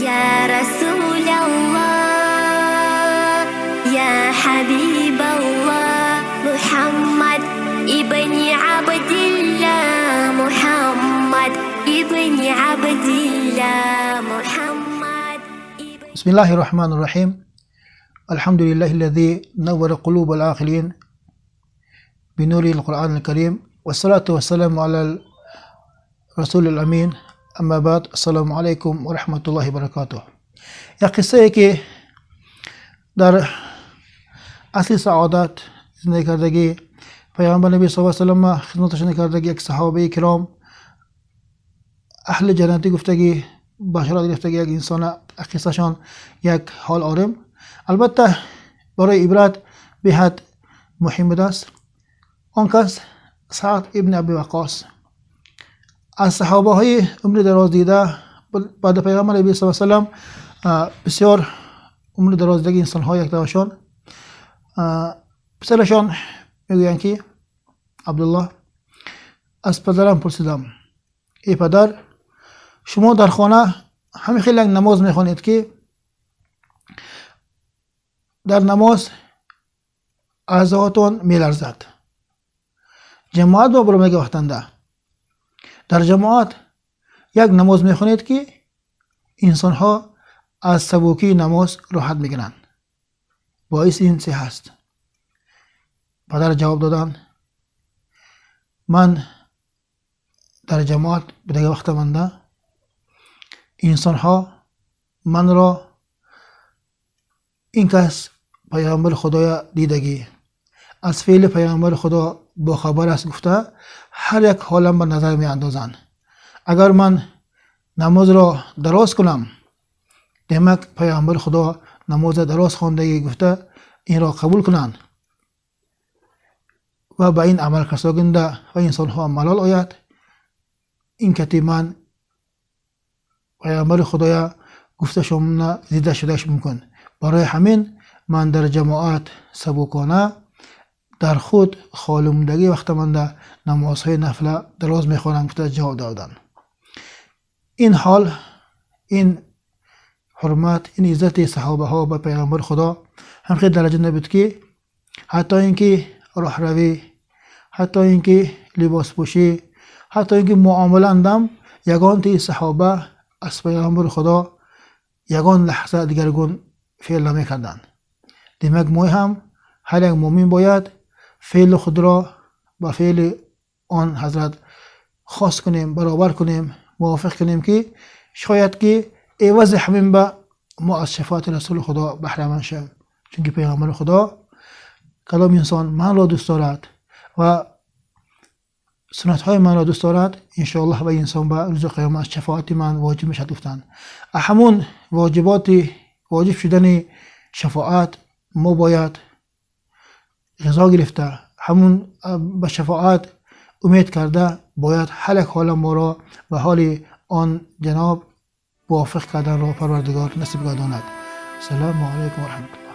يا رسول الله يا حبيب الله محمد ابن عبد الله محمد ابن عبد الله محمد بسم الله الرحمن الرحيم. الحمد لله الذي نور قلوب العاقلين بنور القرآن الكريم، والصلاة والسلام على الرسول الأمين. اما بعد، السلام علیکم و رحمت الله و برکاته. یک قصه ای که در اصل سعادت زندگی کردگی پیامبر نبی صلی الله علیه و سلم خدمتشون کردگی یک صحابه کرام اهل جنتی گفتگی بشارت گفتگی یک انسان قصهشان یک حال آرم، البته برای عبرت به حد مهم است. آن کس سعد ابن ابی وقاص از صحابه های عمر دراز دیده بعد پیغمبر نبی صلی الله علیه و سلم بسیار عمر دراز دیده انسان ها یک دوشان پسرشان میگویند که عبدالله از پدرم پرسیدم ای پدر، شما در خانه همین خیلی نماز میخوانید که در نماز اعضاءتون میلرزد، جماعت با برو میگه وقتنده در جماعت یک نماز میخونید که انسان ها از سبوکی نماز راحت میگیرند، باعث این چه هست؟ پدر جواب دادن من در جماعت بدگه وقت منده انسان ها من را این کس پیامبر خدای دیدگی از فعل پیامبر خدا با خبر است گفته هر یک حالم به نظر می اندازند. اگر من نماز را دراز کنم دمک پیامبر خدا نماز دراز خواندگی گفته این را قبول کنند و به این عمل کساگنده و انسان ها ملال آید، این کتی من پیامبر خدای گفته شما زیده شدهش ممکن. برای همین من در جماعت سبوکانه در خود خالومدگی وقت من در نمازهای نفله دراز میخوانم گفته جواب دادن. این حال، این حرمت، این عزت صحابه ها به پیغمبر خدا هم خیلی درجه نبود که حتی اینکه راه روی، حتی اینکه لباس پوشی، حتی اینکه معامله اندم یگان تی صحابه از پیغمبر خدا یگان لحظه دیگرگون فعل نمیکردند. دیمک ما هم هر یک مومن باید فعل خود را با فعل آن حضرت خاص کنیم، برابر کنیم، موافق کنیم که شاید که عوض همین به ما از شفاعت رسول خدا بهره مند شویم، چون که پیغمبر خدا کدام انسان من را دوست دارد و سنت های من را دوست دارد انشاءالله و انسان به روز قیامت شفاعت من واجب میشد گفتند. همون واجب شدن شفاعت ما باید غذا گرفته، همون به شفاعت امید کرده باید هر یک حال ما را به حال آن جناب موافق کردن را پروردگار نصیب گرداند. السلام علیکم و رحمت الله.